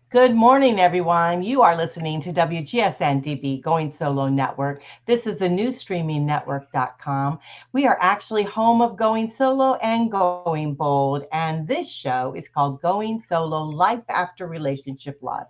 Good morning, everyone. You are listening to WGSN-DB Going Solo Network. This is the new streamingnetwork.com. We are actually home of Going Solo and Going Bold, and this show is called Going Solo Life After Relationship Loss.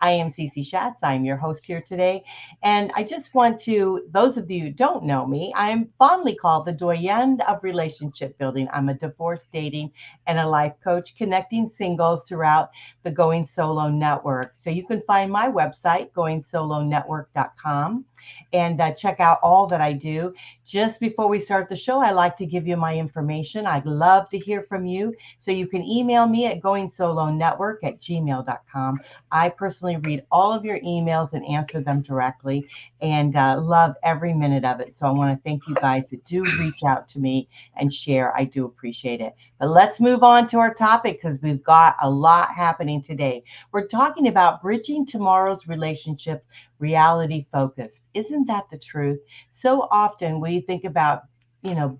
I am Cece Shatz. I'm your host here today. And I just want to, those of you who don't know me, I'm fondly called the Doyenne of relationship building. I'm a divorce, dating, and a life coach connecting singles throughout the Going Solo Network. So you can find my website, goingsolonetwork.com, and check out all that I do. Just before we start the show, I like to give you my information. I'd love to hear from you. So you can email me at goingsolonetwork@gmail.com. I personally read all of your emails and answer them directly and love every minute of it. So I want to thank you guys that do reach out to me and share. I do appreciate it. But let's move on to our topic because we've got a lot happening today. We're talking about bridging tomorrow's relationship, reality focused. Isn't that the truth? So often we think about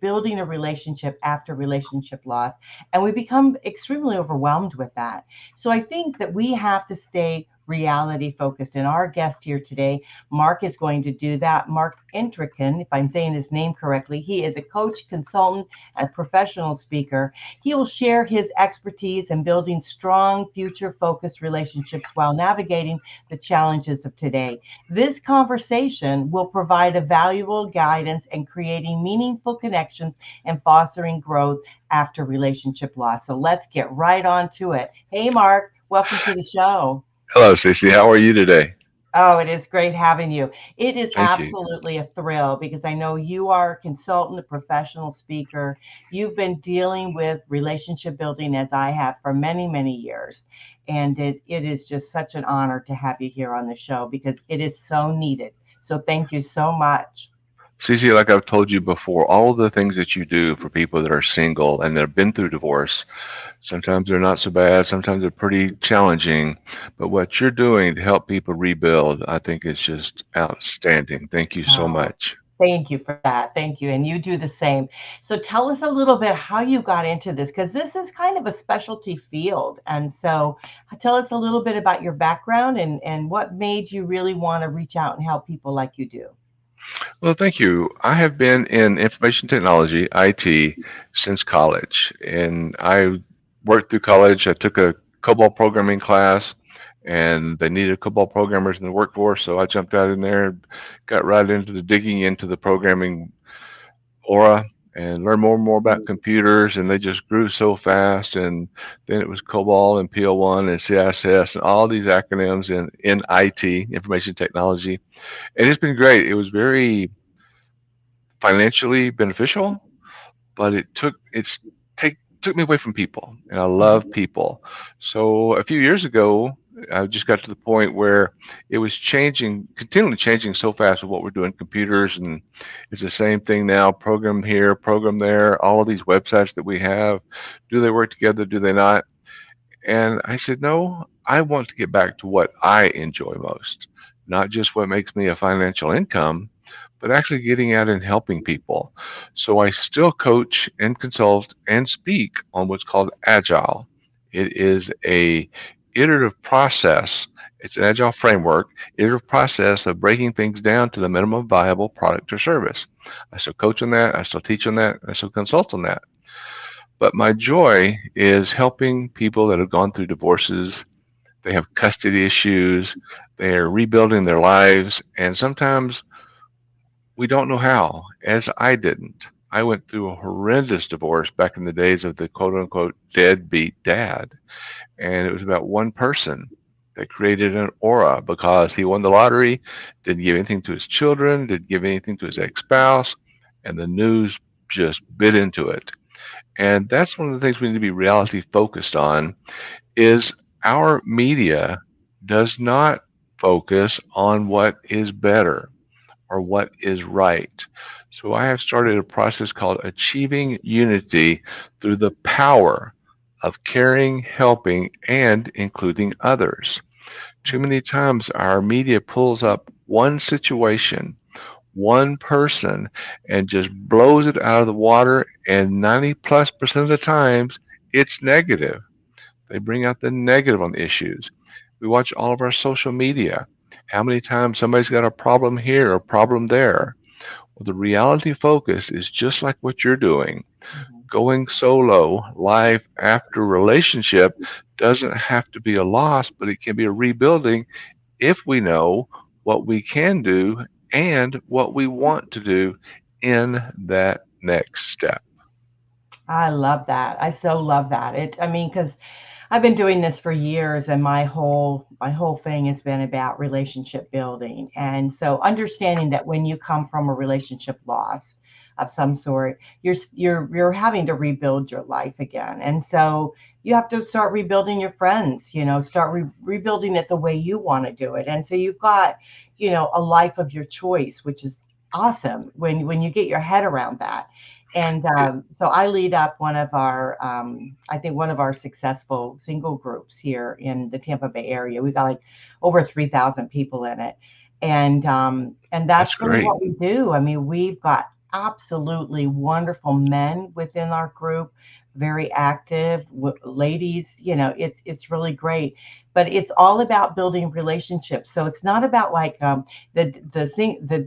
building a relationship after relationship loss, and we become extremely overwhelmed with that. So I think that we have to stay reality focused. And our guest here today, Mark, is going to do that. Mark Entrekin, if I'm saying his name correctly, he is a coach, consultant, and professional speaker. He will share his expertise in building strong, future focused relationships while navigating the challenges of today. This conversation will provide a valuable guidance in creating meaningful connections and fostering growth after relationship loss. So let's get right on to it. Hey, Mark, welcome to the show. Hello, Cece. How are you today? Oh, it is great having you. It is Thank you. absolutely a thrill because I know you are a consultant, a professional speaker. You've been dealing with relationship building as I have for many, many years. And it is just such an honor to have you here on the show because it is so needed. So thank you so much. Cece, like I've told you before, all the things that you do for people that are single and that have been through divorce, sometimes they're not so bad, sometimes they're pretty challenging. But what you're doing to help people rebuild, I think is just outstanding. Thank you so Oh, much. thank you for that. Thank you. And you do the same. So tell us a little bit how you got into this, because this is kind of a specialty field. And so tell us a little bit about your background and what made you really want to reach out and help people like you do. Well, thank you. I have been in information technology, IT, since college. And I worked through college. I took a COBOL programming class, and they needed COBOL programmers in the workforce. So I jumped out in there, got right into the digging into the programming aura and learned more and more about computers, and they just grew so fast. And then it was COBOL and PL1 and CSS and all these acronyms in IT, information technology. And it's been great. It was very financially beneficial, but it took me away from people, and I love Mhm. people. So a few years ago, I just got to the point where it was changing, continually changing so fast with what we're doing computers, and it's the same thing now. Program here, program there. All of these websites that we have, do they work together? Do they not? And I said, no, I want to get back to what I enjoy most, not just what makes me a financial income, but actually getting out and helping people. So I still coach and consult and speak on what's called agile. It is a iterative process. It's an agile framework, iterative process of breaking things down to the minimum viable product or service. I still coach on that, I still teach on that, I still consult on that. But my joy is helping people that have gone through divorces. They have custody issues. They're rebuilding their lives. And sometimes we don't know how, as I didn't. I went through a horrendous divorce back in the days of the quote unquote deadbeat dad. And it was about one person that created an aura because he won the lottery, didn't give anything to his children, didn't give anything to his ex spouse, and the news just bit into it. And that's one of the things we need to be reality focused on is our media does not focus on what is better or what is right. So I have started a process called Achieving Unity through the power of caring, helping, and including others. Too many times our media pulls up one situation, one person, and just blows it out of the water, and 90+% of the times it's negative. They bring out the negative on the issues. We watch all of our social media. How many times somebody's got a problem here or a problem there? Well, the reality focus is just like what you're doing. Mhm. Going solo, life after relationship, doesn't have to be a loss, but it can be a rebuilding if we know what we can do and what we want to do in that next step. I love that. I so love that. I mean, because I've been doing this for years, and my whole thing has been about relationship building. And so understanding that when you come from a relationship loss of some sort, you're having to rebuild your life again. And so you have to start rebuilding your friends, start rebuilding it the way you want to do it. And so you've got, a life of your choice, which is awesome when you get your head around that. And It, so I lead up I think one of our successful single groups here in the Tampa Bay area. We've got like over 3,000 people in it. And that's that's really great. what we do. I mean, we've got absolutely wonderful men within our group, very active ladies, it's really great. But it's all about building relationships. So it's not about like the thing the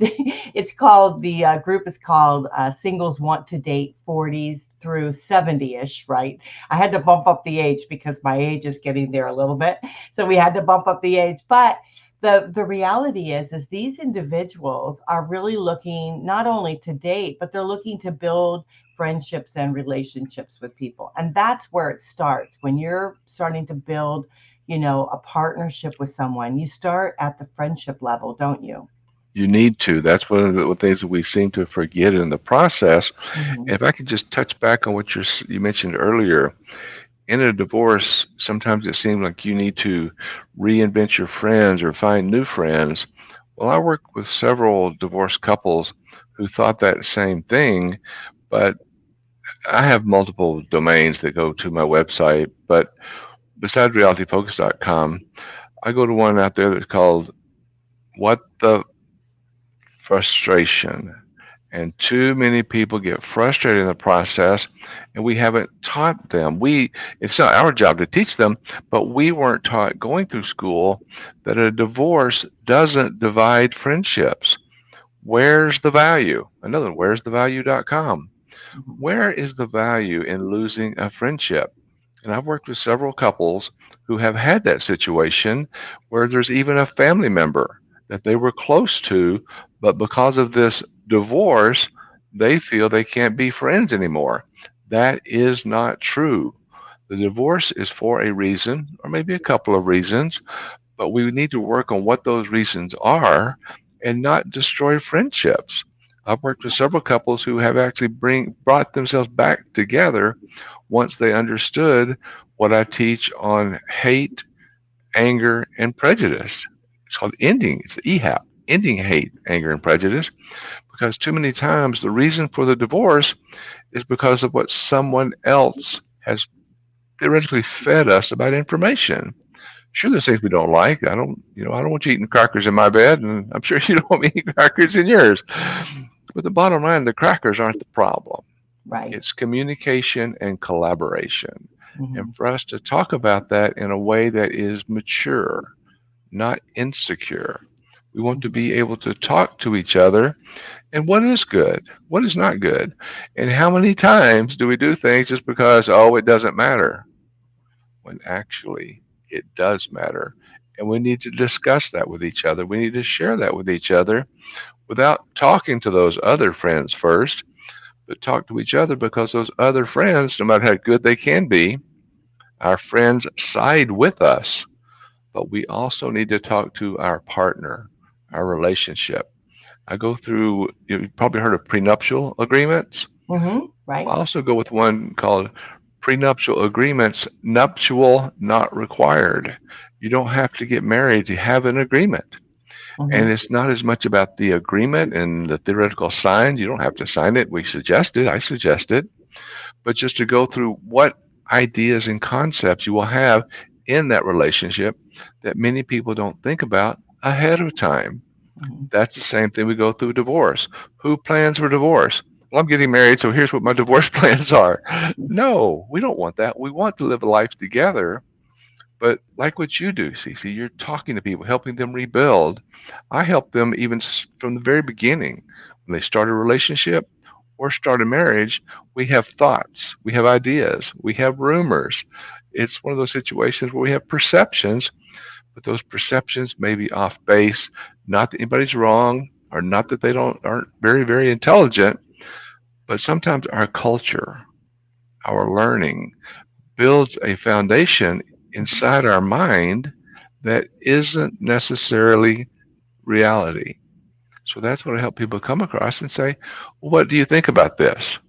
it's called the group is called Singles Want to Date 40s through 70ish, right? I had to bump up the age because my age is getting there a little bit, so we had to bump up the age. But the reality is these individuals are really looking not only to date, but they're looking to build friendships and relationships with people. And that's where it starts. When you're starting to build, a partnership with someone, you start at the friendship level, don't you? You need to. That's one of the things that we seem to forget in the process. Hmm. If I could just touch back on what you mentioned earlier, in a divorce, sometimes it seems like you need to reinvent your friends or find new friends. Well, I work with several divorced couples who thought that same thing, but I have multiple domains that go to my website. But besides realityfocus.com, I go to one out there that's called What the Frustration. And too many people get frustrated in the process, and we haven't taught them. It's not our job to teach them, but we weren't taught going through school that a divorce doesn't divide friendships. Where's the value? Another, where's the value.com. Hmm. Where is the value in losing a friendship? And I've worked with several couples who have had that situation where there's even a family member that they were close to, but because of this divorce, they feel they can't be friends anymore. That is not true. The divorce is for a reason, or maybe a couple of reasons, but we need to work on what those reasons are and not destroy friendships. I've worked with several couples who have actually brought themselves back together once they understood what I teach on hate, anger, and prejudice. It's called ending. It's the EHAP, ending hate, anger, and prejudice. Because too many times the reason for the divorce is because of what someone else has theoretically fed us about information. Sure, there's things we don't like. I don't want you eating crackers in my bed, and I'm sure you don't want me eating crackers in yours. But the bottom line, the crackers aren't the problem. Right. It's communication and collaboration. And Hmm. for us to talk about that in a way that is mature, not insecure. We want to Hmm. be able to talk to each other and what is good, what is not good, and how many times do we do things just because, oh, it doesn't matter, when actually it does matter. And we need to discuss that with each other. We need to share that with each other without talking to those other friends first, but talk to each other because those other friends, no matter how good they can be, our friends side with us. But we also need to talk to our partner, our relationship. I go through, you've probably heard of prenuptial agreements. Hmm. Right. I also go with one called prenuptial agreements, nuptial not required. You don't have to get married to have an agreement. And Hmm. it's not as much about the agreement and the theoretical signs. You don't have to sign it. We suggest it. I suggest it. But just to go through what ideas and concepts you will have in that relationship that many people don't think about ahead of time. Hmm. That's the same thing we go through divorce. Who plans for divorce? Well, I'm getting married, so here's what my divorce plans are. No, we don't want that. We want to live a life together, But like what you do, Cece, you're talking to people, helping them rebuild. I help them even from the very beginning. When they start a relationship or start a marriage, we have thoughts, we have ideas, we have rumors. It's one of those situations where we have perceptions, but those perceptions may be off base. Not that anybody's wrong, or not that they aren't very, very intelligent, but sometimes our culture, our learning, builds a foundation inside our mind that isn't necessarily reality. So that's what I help people come across and say, well, what do you think about this?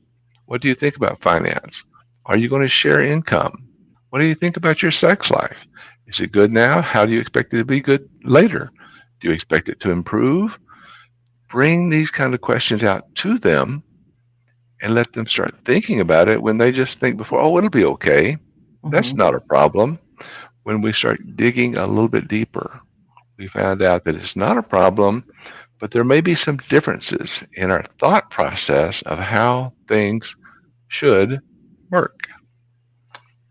What do you think about finance? Are you going to share income? What do you think about your sex life? Is it good now? How do you expect it to be good later? Do you expect it to improve? Bring these kind of questions out to them and let them start thinking about it when they just think before, oh, it'll be okay. That's Hmm. not a problem. When we start digging a little bit deeper, we found out that it's not a problem, but there may be some differences in our thought process of how things should work.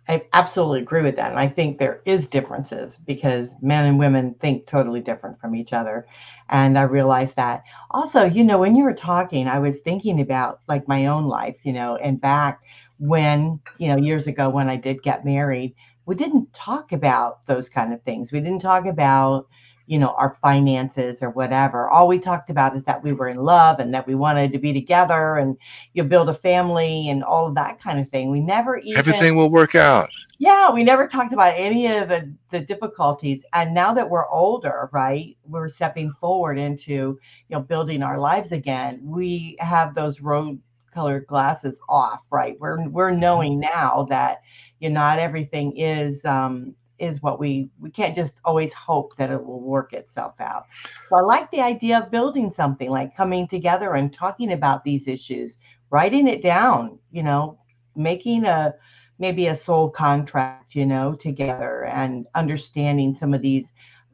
I absolutely agree with that. And I think there is differences because men and women think totally different from each other. And I realized that. Also, when you were talking, I was thinking about like my own life, and back when, years ago when I did get married, we didn't talk about those kind of things. We didn't talk about, our finances or whatever. All we talked about is that we were in love and that we wanted to be together and you build a family and all of that kind of thing. We never even Everything will work out. yeah, we never talked about any of the difficulties. And now that we're older, right, we're stepping forward into, building our lives again. We have those rose-colored glasses off, right? We're Mhm. knowing now that, not everything is what we can't just always hope that it will work itself out. So I like the idea of building something like coming together and talking about these issues, writing it down, making a maybe a soul contract, together and understanding some of the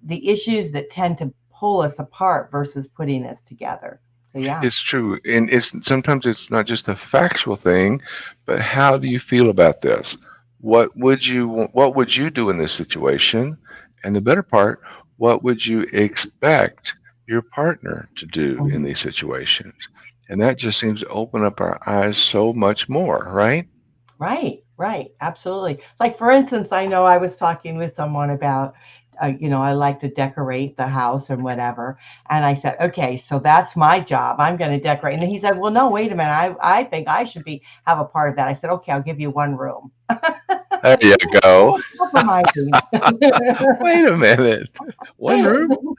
issues that tend to pull us apart versus putting us together. So yeah. It's true, and it's sometimes it's not just a factual thing, but how do you feel about this? What would you do in this situation? And the better part, what would you expect your partner to do in Mhm. these situations? And that just seems to open up our eyes so much more, right? Right, right, absolutely. Like for instance, I know I was talking with someone about, I like to decorate the house and whatever, and I said, okay, so that's my job. I'm going to decorate, and then he said, well, no, wait a minute. I think I should be have a part of that. I said, okay, I'll give you one room. There you go. Compromising. Wait a minute. One room?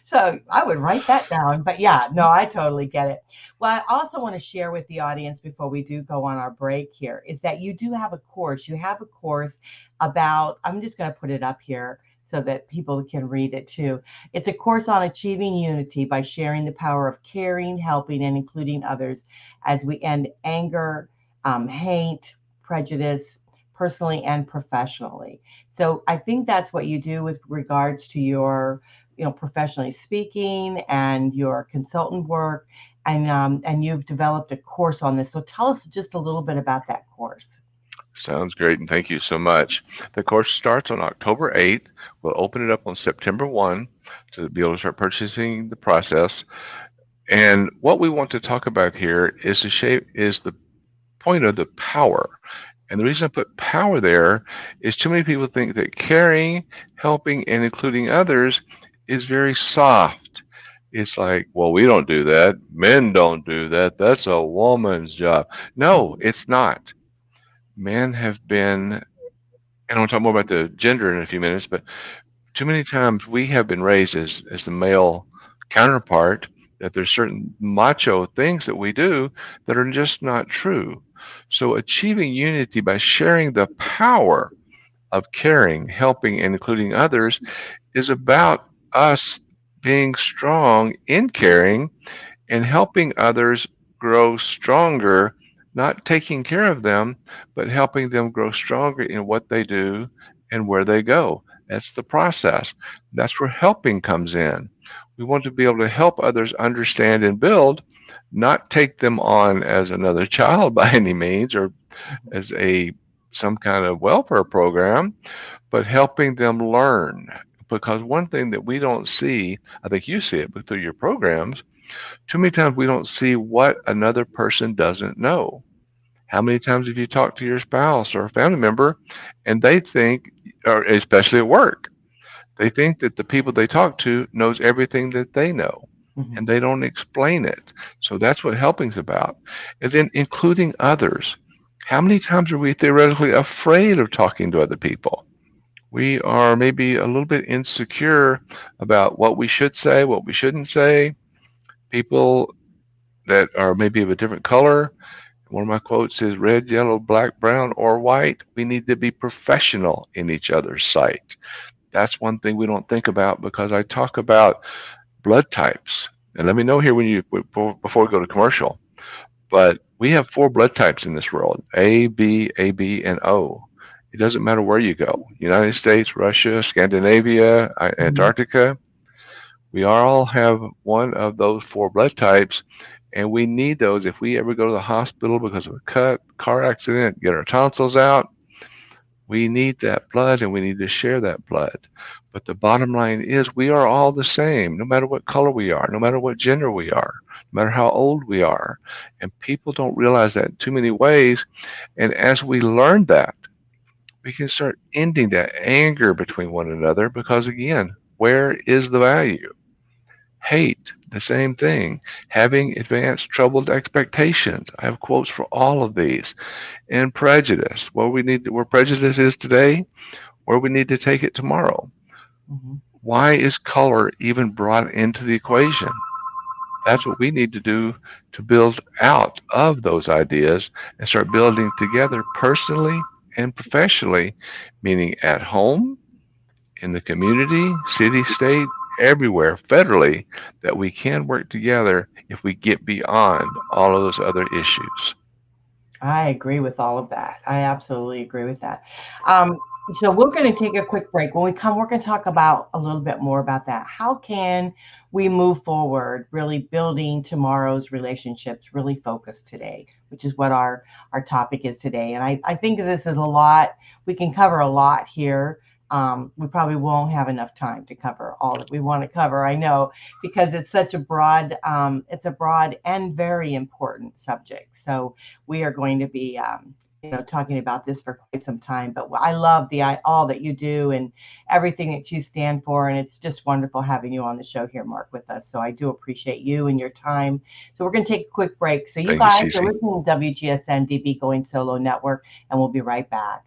So I would write that down. But yeah, no, I totally get it. Well, I also want to share with the audience before we do go on our break here is that you do have a course. You have a course about, I'm just going to put it up here so that people can read it too. It's a course on achieving unity by sharing the power of caring, helping, and including others as we end anger, hate, prejudice, personally and professionally. So I think that's what you do with regards to your, professionally speaking and your consultant work, and you've developed a course on this. So tell us just a little bit about that course. Sounds great, and thank you so much. The course starts on October 8th. We'll open it up on September 1 to be able to start purchasing the process. And what we want to talk about here is the point of the power. And the reason I put power there is too many people think that caring, helping, and including others is very soft. It's like, well, we don't do that. Men don't do that. That's a woman's job. No, it's not. Men have been, and I'm going to talk more about the gender in a few minutes, but too many times we have been raised as the male counterpart that there's certain macho things that we do that are just not true. So achieving unity by sharing the power of caring, helping, and including others is about us being strong in caring and helping others grow stronger, not taking care of them, but helping them grow stronger in what they do and where they go. That's the process. That's where helping comes in. We want to be able to help others understand and build, not take them on as another child by any means or Mhm. as a some kind of welfare program, but helping them learn. Because one thing that we don't see, I think you see it, but through your programs, too many times we don't see what another person doesn't know. How many times have you talked to your spouse or a family member and they think, or especially at work, they think that the people they talk to knows everything that they know Mhm. and they don't explain it. So that's what helping's about. And then including others. How many times are we theoretically afraid of talking to other people? We are maybe a little bit insecure about what we should say, what we shouldn't say. People that are maybe of a different color. One of my quotes is red, yellow, black, brown, or white. We need to be professional in each other's sight. That's one thing we don't think about because I talk about blood types. And let me know here when you before we go to commercial. But we have four blood types in this world: A, B, AB, and O. It doesn't matter where you go. United States, Russia, Scandinavia, Mhm. Antarctica. We all have one of those four blood types, and we need those if we ever go to the hospital because of a cut, car accident, get our tonsils out. We need that blood and we need to share that blood. But the bottom line is we are all the same, no matter what color we are, no matter what gender we are, no matter how old we are. And people don't realize that in too many ways. And as we learn that, we can start ending that anger between one another because, again, where is the value? Hate, the same thing. Having advanced troubled expectations. I have quotes for all of these. And prejudice, where prejudice is today, where we need to take it tomorrow. Mhm. Why is color even brought into the equation? That's what we need to do to build out of those ideas and start building together personally and professionally, meaning at home, in the community, city, state, everywhere, federally, that we can work together if we get beyond all of those other issues. I agree with all of that. I absolutely agree with that. Um, so we're going to take a quick break. When we come, we're going to talk about a little bit more about that. How can we move forward, really building tomorrow's relationships, really focus today, which is what our topic is today. And I think this is a lot. We can cover a lot here. We probably won't have enough time to cover all that we want to cover. I know because it's such a broad, it's a broad and very important subject. So we are going to be talking about this for quite some time. But I love the all that you do and everything that you stand for, and it's just wonderful having you on the show here, Mark, with us. So I do appreciate you and your time. So we're going to take a quick break. So you Thank you, guys are Cece. listening to WGSN-DB Going Solo Network, and we'll be right back.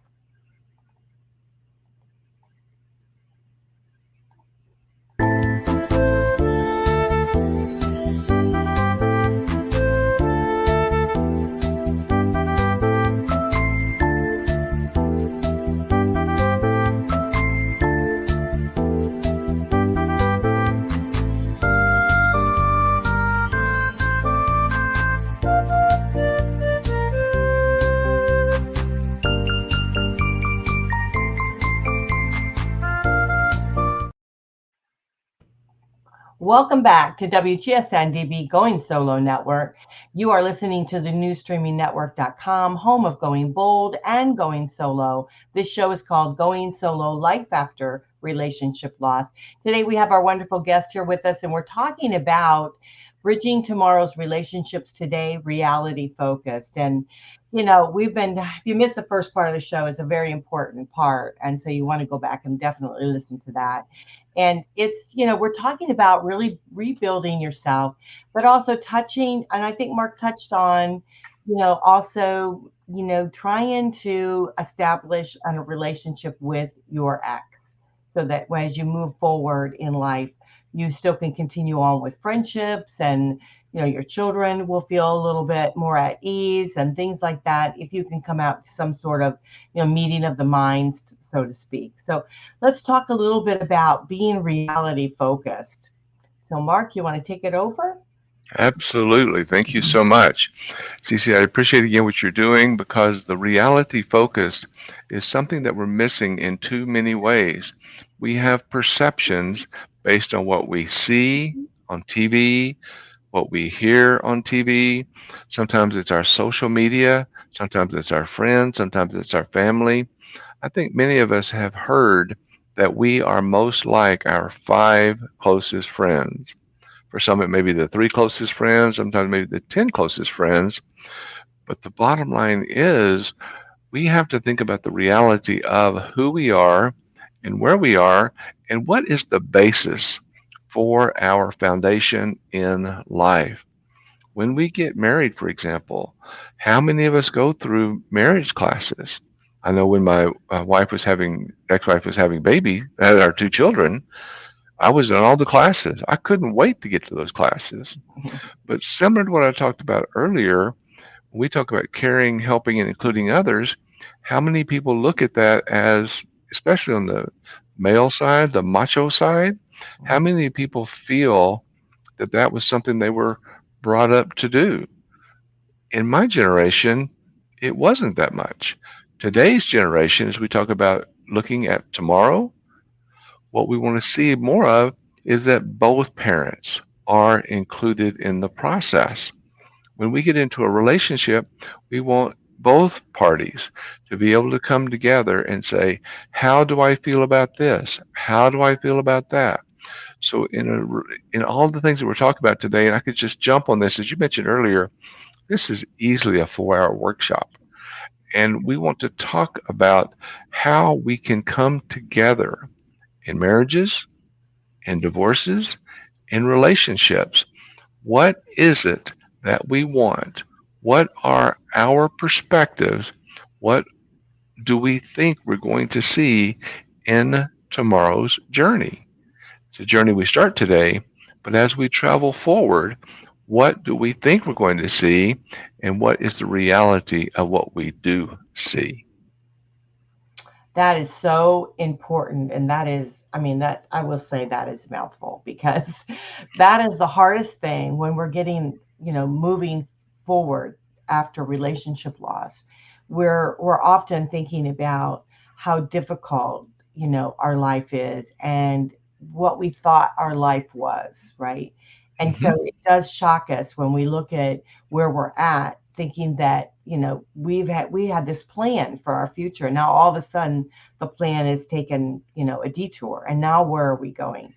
Welcome back to WGSN-DB Going Solo Network. You are listening to the new streamingnetwork.com, home of Going Bold and Going Solo. This show is called Going Solo Life After Relationship Loss. Today we have our wonderful guest here with us, and we're talking about bridging tomorrow's relationships today, reality focused. And if you missed the first part of the show, it's a very important part. And so you want to go back and definitely listen to that. And we're talking about really rebuilding yourself, but also touching, and I think Mark touched on, also, trying to establish a relationship with your ex so that as you move forward in life, you still can continue on with friendships and, your children will feel a little bit more at ease and things like that. If you can come out to some sort of, meeting of the minds, so to speak. So let's talk a little bit about being reality focused. So, Mark, you want to take it over? Absolutely. Thank you so much. Cece, I appreciate again what you're doing because the reality focus is something that we're missing in too many ways. We have perceptions based on what we see on TV, what we hear on TV. Sometimes it's our social media, sometimes it's our friends, sometimes it's our family. I think many of us have heard that we are most like our five closest friends. For some, it may be the three closest friends, sometimes maybe the 10 closest friends. But the bottom line is we have to think about the reality of who we are and where we are and what is the basis for our foundation in life. When we get married, for example, how many of us go through marriage classes? I know when my ex-wife was having had our two children, I was in all the classes. I couldn't wait to get to those classes. But similar to what I talked about earlier, when we talk about caring, helping, and including others, how many people look at that as, especially on the male side, the macho side, how many people feel that that was something they were brought up to do? In my generation, it wasn't that much. Today's generation, as we talk about looking at tomorrow, what we want to see more of is that both parents are included in the process. When we get into a relationship, we want both parties to be able to come together and say, how do I feel about this? How do I feel about that? So in all the things that we're talking about today, and I could just jump on this, as you mentioned earlier, this is easily a 4-hour workshop. And we want to talk about how we can come together in marriages, in divorces, in relationships. What is it that we want? What are our perspectives? What do we think we're going to see in tomorrow's journey? It's a journey we start today, but as we travel forward, what do we think we're going to see, and what is the reality of what we do see? That is so important. And that is, I mean, that I will say that is a mouthful because that is the hardest thing when we're getting, moving forward after relationship loss. We're often thinking about how difficult, our life is and what we thought our life was, right? And so Hmm. it does shock us when we look at where we're at, thinking that, we had this plan for our future. Now all of a sudden the plan is taken, a detour. And now where are we going?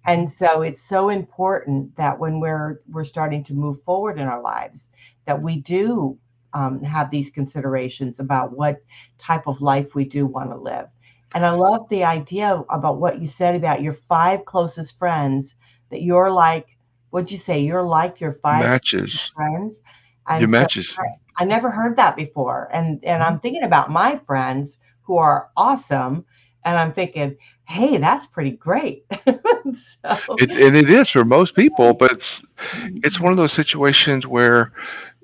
And so it's so important that when we're starting to move forward in our lives, that we do have these considerations about what type of life we do want to live. And I love the idea about what you said about your five closest friends, that you're like, what'd you say? You're like your five Matches. friends. Your And so matches. I never heard that before. And Mhm. I'm thinking about my friends who are awesome. And I'm thinking, hey, that's pretty great. So, And it is for most people, but it's one of those situations where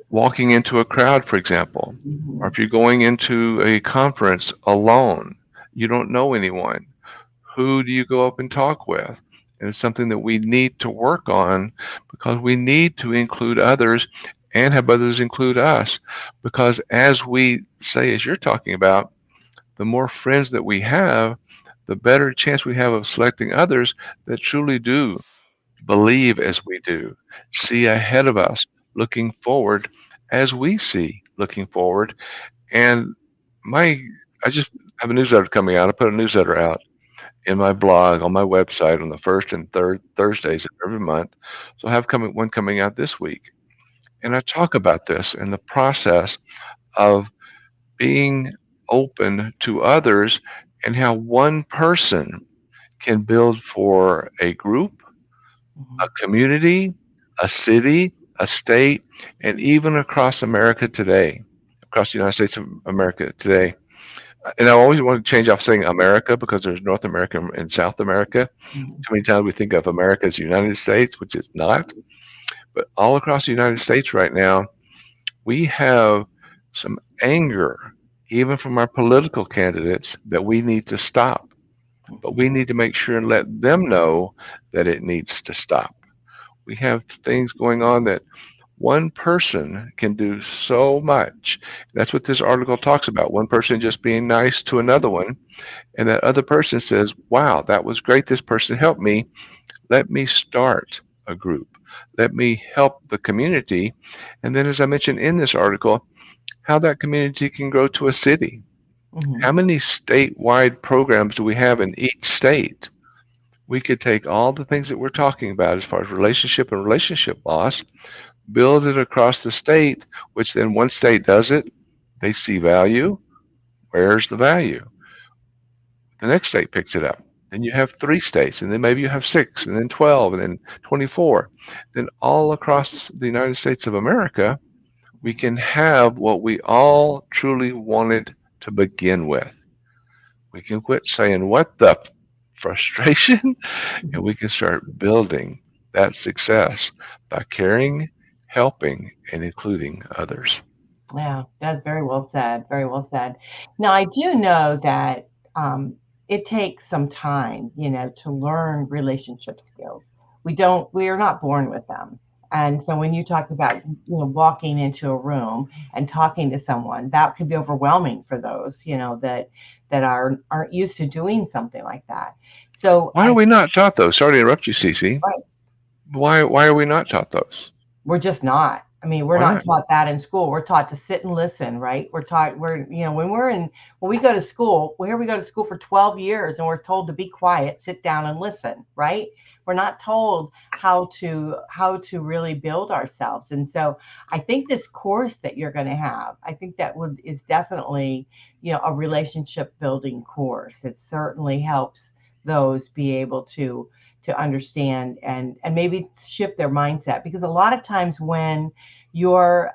walking into a crowd, for example, or mhm, if you're going into a conference alone, you don't know anyone. Who do you go up and talk with? And it's something that we need to work on because we need to include others and have others include us. Because as we say, as you're talking about, the more friends that we have, the better chance we have of selecting others that truly do believe as we do, see ahead of us, looking forward as we see looking forward. And my, I just have a newsletter coming out. I put a newsletter out in my blog on my website on the first and third Thursdays of every month. So I have one coming out this week. And I talk about this and the process of being open to others and how one person can build for a group, a mhm, community, a city, a state, and even across America today, across the United States of America today. And I always want to change off saying America because there's North America and South America. mhm, Too many times we think of America as the United States, which is not. But all across the United States right now, we have some anger, even from our political candidates, that we need to stop. But we mhm. need to make sure and let them know that it needs to stop. We have things going on that one person can do so much. That's what this article talks about. One person just being nice to another one, and that other person says, wow, that was great. This person helped me. Let me start a group. Let me help the community. And then, as I mentioned in this article, how that community can grow to a city. How many statewide programs do we have in each state? We could take all the things that we're talking about as far as relationship and relationship loss, build it across the state, which then one state does it, they see value. Where's the value? The next state picks it up. Then you have 3 states, and then maybe you have 6, and then 12, and then 24. Then all across the United States of America, we can have what we all truly wanted to begin with. We can quit saying, what the frustration, and we can start building that success by caring, helping, and including others. Yeah, that's very well said. Very well said. Now, I do know that it takes some time, to learn relationship skills. We are not born with them. And so when you talk about, walking into a room and talking to someone, that could be overwhelming for those, that aren't used to doing something like that. So Why are we not taught those? Sorry to interrupt you, Cece. right, Why are we not taught those? we're just not. I mean, we're Why not not? taught that in school. We're taught to sit and listen, right? We're taught when we go to school, well, here we go to school for 12 years and we're told to be quiet, sit down and listen, right? We're not told how to really build ourselves. And so I think this course that you're going to have, I think that is definitely, a relationship building course. It certainly helps those be able to understand and maybe shift their mindset, because a lot of times when you're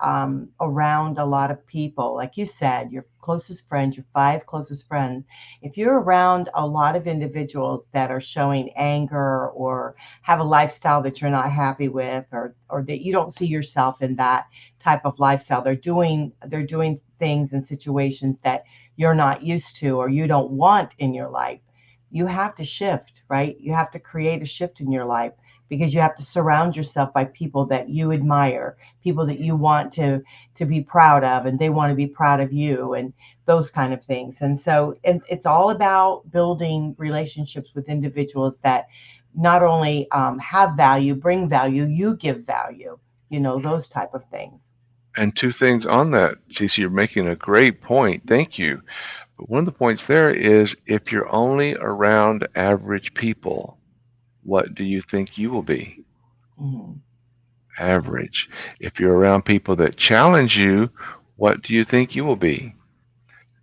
around a lot of people, like you said, your closest friends, your 5 closest friends, if you're around a lot of individuals that are showing anger or have a lifestyle that you're not happy with, or that you don't see yourself in that type of lifestyle, they're doing things and situations that you're not used to or you don't want in your life, you have to shift, right? You have to create a shift in your life, because you have to surround yourself by people that you admire, people that you want to be proud of, and they want to be proud of you, and those kind of things. And so it's all about building relationships with individuals that not only have value, bring value, you give value, those type of things. And 2 things on that, Cece, you're making a great point. Thank you. But one of the points there is if you're only around average people, what do you think you will be? Mhm. Average. If you're around people that challenge you, what do you think you will be?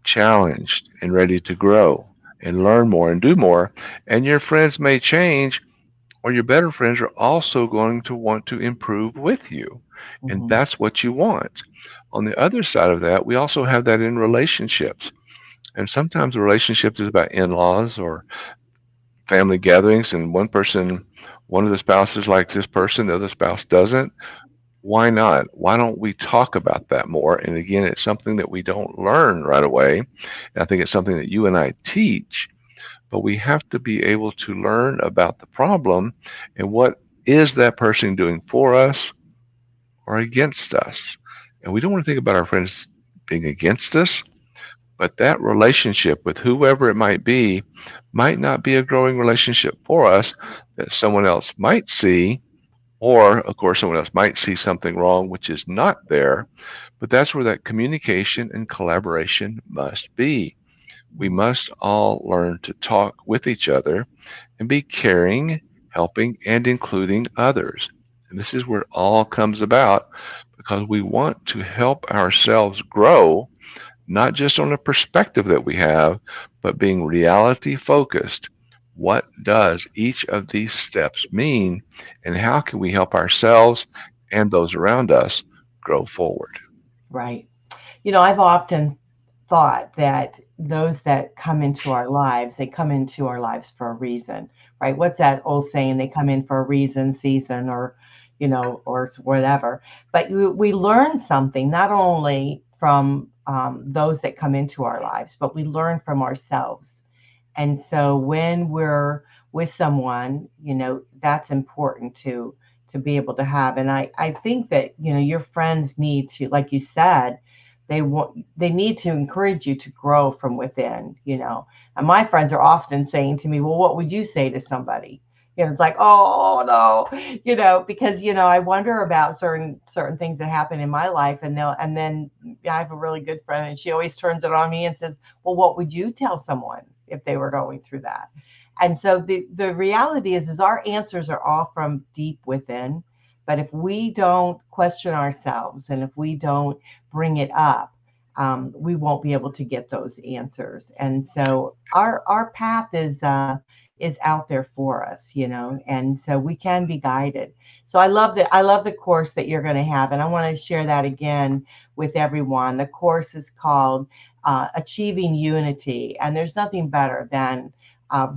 Challenged and ready to grow and learn more and do more. And your friends may change, or your better friends are also going to want to improve with you. And Mhm. that's what you want. On the other side of that, we also have that in relationships. And sometimes a relationship is about in laws or family gatherings, and one of the spouses likes this person, the other spouse doesn't. Why not? Why don't we talk about that more? And again, it's something that we don't learn right away. And I think it's something that you and I teach, but we have to be able to learn about the problem and what is that person doing for us or against us. And we don't want to think about our friends being against us, but that relationship with whoever it might not be a growing relationship for us that someone else might see, or of course, someone else might see something wrong which is not there. But that's where that communication and collaboration must be. We must all learn to talk with each other and be caring, helping, and including others. And this is where it all comes about, because we want to help ourselves grow, not just on a perspective that we have, but being reality focused. What does each of these steps mean, and how can we help ourselves and those around us grow forward? Right. I've often thought that those that come into our lives, they come into our lives for a reason, right? What's that old saying? They come in for a reason, season, or whatever. But we learn something not only from those that come into our lives, but we learn from ourselves. And so when we're with someone, that's important to be able to have. And I think that, your friends need to, like you said, they need to encourage you to grow from within. And my friends are often saying to me, well, what would you say to somebody, It's like, oh no, because I wonder about certain things that happen in my life, and then I have a really good friend, and she always turns it on me and says, "Well, what would you tell someone if they were going through that?" And so the reality is our answers are all from deep within, but if we don't question ourselves and if we don't bring it up, we won't be able to get those answers. And so our path is out there for us, and so we can be guided. So I love the course that you're going to have, and I want to share that again with everyone. The course is called Achieving Unity, and there's nothing better than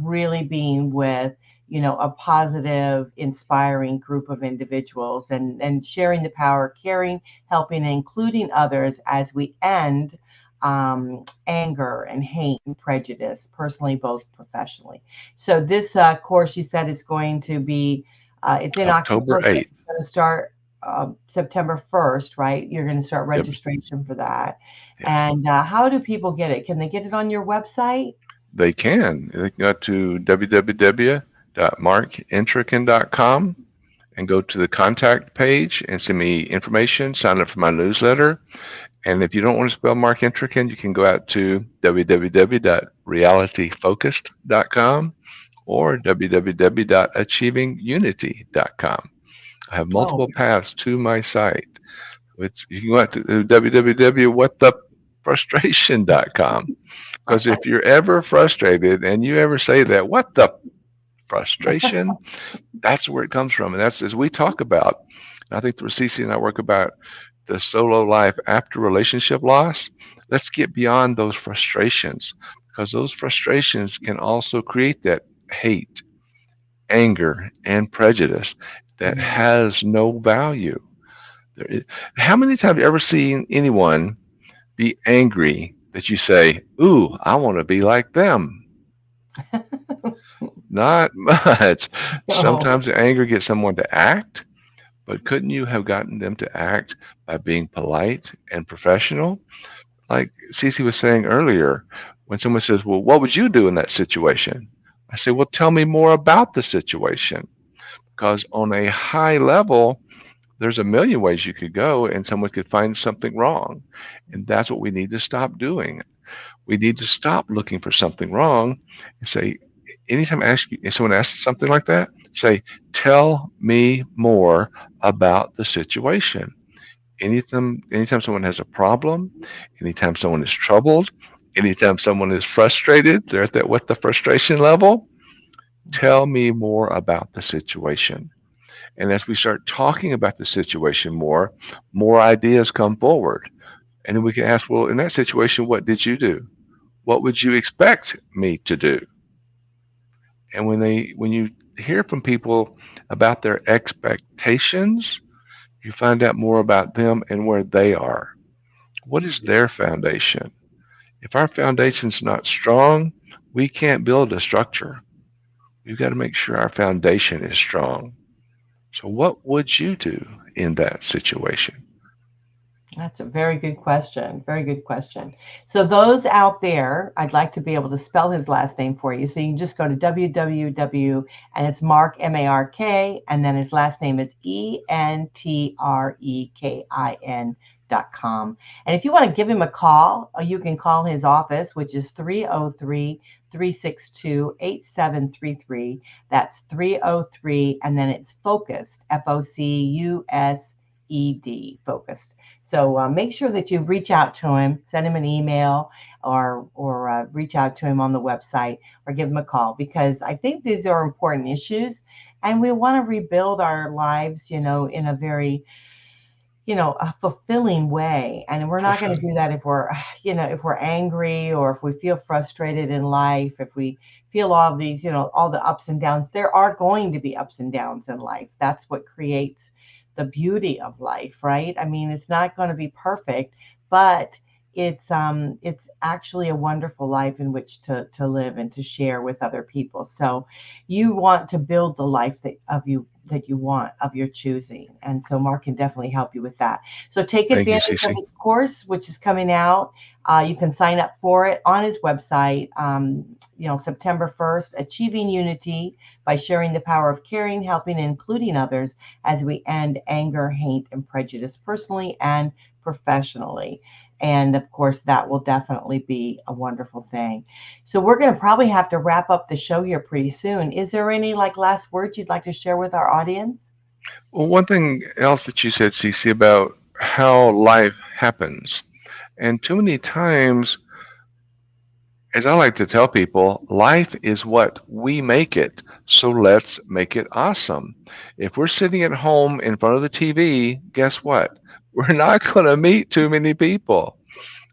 really being with a positive, inspiring group of individuals, and sharing the power, caring, helping, and including others as we end anger and hate and prejudice, personally, both professionally. So this course, you said it's going to be, it's in October October, but 8th. it's going to start September 1st, right? You're going to start Yep. registration for that. Yes. And how do people get it? Can they get it on your website? They can. They can go to www.markentrekin.com and go to the contact page and send me information, sign up for my newsletter. And if you don't want to spell Mark Entrekin, you can go out to www.realityfocused.com or www.achievingunity.com. I have Oh, multiple paths to my site. You can go out to www.whatthefrustration.com. Because if you're ever frustrated and you ever say that, what the frustration, that's where it comes from. And that's as we talk about, I think Cece and I work about the solo life after relationship loss. Let's get beyond those frustrations because those frustrations can also create that hate, anger, and prejudice that mhm. has no value. How many times have you ever seen anyone be angry that you say, "Ooh, I want to be like them"? Not much. Oh, Sometimes the anger gets someone to act, but couldn't you have gotten them to act by being polite and professional? Like Cece was saying earlier, when someone says, "Well, what would you do in that situation?" I say, "Well, tell me more about the situation." Because on a high level, there's a million ways you could go and someone could find something wrong. And that's what we need to stop doing. We need to stop looking for something wrong and say, anytime if someone asks something like that, say, tell me more about the situation. Anytime someone has a problem, anytime someone is troubled, anytime someone is frustrated, they're at that what the frustration level, tell me more about the situation. And as we start talking about the situation more ideas come forward. And then we can ask, well, in that situation, what did you do? What would you expect me to do? And when you hear from people about their expectations, you find out more about them and where they are. What is their foundation? If our foundation's not strong, we can't build a structure. We've got to make sure our foundation is strong. So what would you do in that situation? that's a very good question. Very good question. So those out there, I'd like to be able to spell his last name for you. So you can just go to www, and it's Mark, Mark, and then his last name is Entrekin.com. And if you want to give him a call, you can call his office, which is 303-362-8733. That's 303, and then it's focused, FOCUSED, focused. So make sure that you reach out to him, send him an email, or reach out to him on the website, or give him a call, because I think these are important issues, and we want to rebuild our lives, in a very a fulfilling way. And we're not going to Fulfilling. do that if we're, if we're angry, or if we feel frustrated in life, if we feel all these, all the ups and downs. There are going to be ups and downs in life. That's what creates the beauty of life, right? I mean, it's not going to be perfect, but it's actually a wonderful life in which to live and to share with other people. So you want to build the life that of you that you want of your choosing. And so Mark can definitely help you with that. So take Thank you, advantage of Cece. his course, which is coming out. You can sign up for it on his website, September 1st, Achieving Unity by Sharing the Power of Caring, Helping, and Including Others as we end anger, hate, and prejudice personally and professionally. And of course, that will definitely be a wonderful thing. So we're going to probably have to wrap up the show here pretty soon. Is there any last words you'd like to share with our audience? Well, one thing else that you said, Cece, about how life happens. And too many times, as I like to tell people, life is what we make it. So let's make it awesome. If we're sitting at home in front of the TV, guess what? We're not going to meet too many people.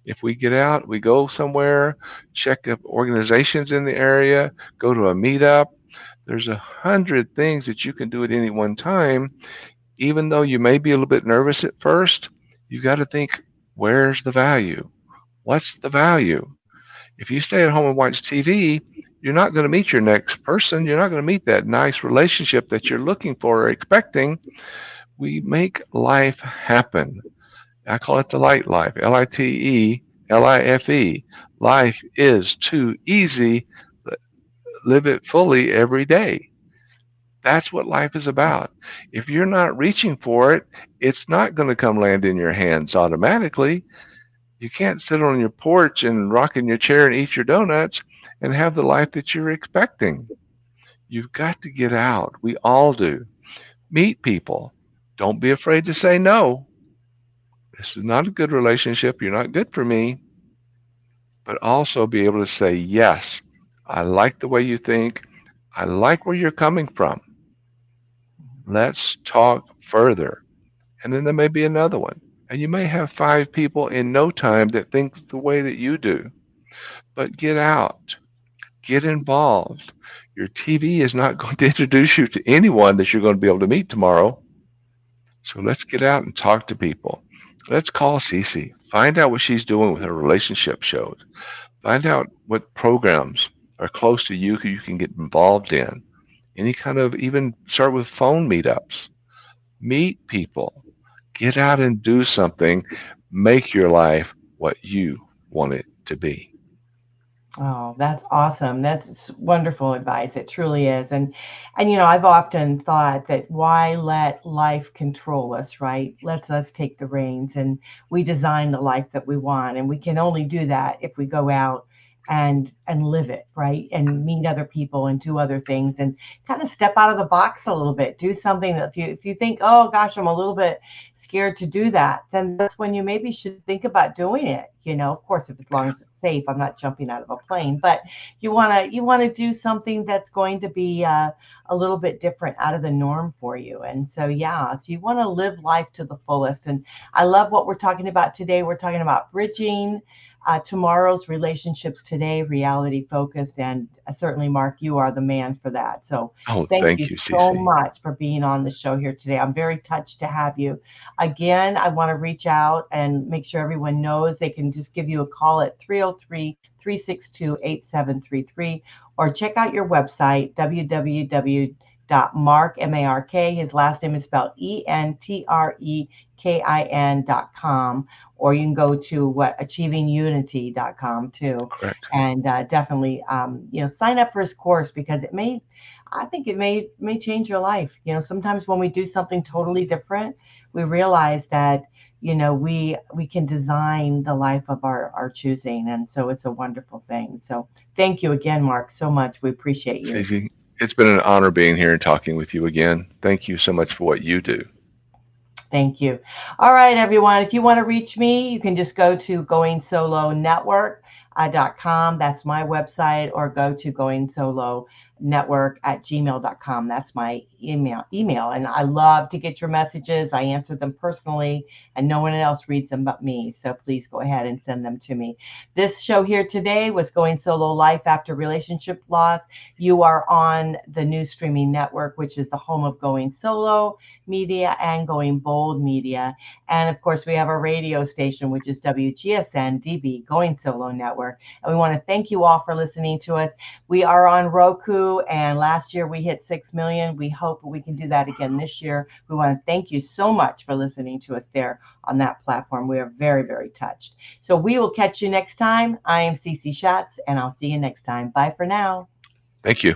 If we get out, we go somewhere, check up organizations in the area, go to a meetup. There's 100 things that you can do at any one time. Even though you may be a little bit nervous at first, you got to think, where's the value? What's the value? If you stay at home and watch TV, you're not going to meet your next person. You're not going to meet that nice relationship that you're looking for or expecting. We make life happen. I call it the light life, LITE, LIFE. Life is too easy. Live it fully every day. That's what life is about. If you're not reaching for it, it's not going to come land in your hands automatically. You can't sit on your porch and rock in your chair and eat your donuts and have the life that you're expecting. You've got to get out. We all do. Meet people. Don't be afraid to say no. This is not a good relationship. You're not good for me. But also be able to say, yes, I like the way you think. I like where you're coming from. Let's talk further. And then there may be another one. And you may have 5 people in no time that think the way that you do. But get out, get involved. Your TV is not going to introduce you to anyone that you're going to be able to meet tomorrow. So let's get out and talk to people. Let's call Cece. Find out what she's doing with her relationship shows. Find out what programs are close to you you can get involved in. Any kind of, even start with phone meetups. Meet people. Get out and do something. Make your life what you want it to be. Oh, that's awesome. That's wonderful advice. It truly is. And I've often thought that why let life control us, right? Let us take the reins and we design the life that we want. And we can only do that if we go out and live it, right? And meet other people and do other things and kind of step out of the box a little bit. Do something that if you think, oh gosh, I'm a little bit scared to do that, then that's when you maybe should think about doing it. Of course, if as long as it's safe, I'm not jumping out of a plane, but you want to do something that's going to be a little bit different out of the norm for you. And so, yeah, so you want to live life to the fullest. And I love what we're talking about today. We're talking about bridging tomorrow's relationships today, reality focused. And certainly, Mark, you are the man for that. So Oh, thank you thank you, so Cece. much for being on the show here today. I'm very touched to have you. Again, I want to reach out and make sure everyone knows they can just give you a call at 303-362-8733 or check out your website, www.mark, M-A-R-K, his last name is spelled ENTREKIN.com, or you can go to achievingunity.com too. Correct. And definitely, sign up for his course because I think it may change your life. Sometimes when we do something totally different, we realize that, we can design the life of our choosing. And so it's a wonderful thing. So thank you again, Mark, so much. We appreciate you. Cece, it's been an honor being here and talking with you again. Thank you so much for what you do. Thank you. All right, everyone. If you want to reach me, you can just go to goingsolonetwork.com. That's my website, or go to goingsolonetwork@gmail.com. That's my email. And I love to get your messages. I answer them personally, and no one else reads them but me. So please go ahead and send them to me. This show here today was Going Solo Life After Relationship Loss. You are on the new streaming network, which is the home of Going Solo Media and Going Bold Media. And of course, we have a radio station, which is WGSN-DB, Going Solo Network. And we want to thank you all for listening to us. We are on Roku, grew, and last year we hit 6 million. We hope we can do that again this year. We want to thank you so much for listening to us there on that platform. We are very, very touched. So we will catch you next time. I am Cece Shatz, and I'll see you next time. Bye for now. Thank you.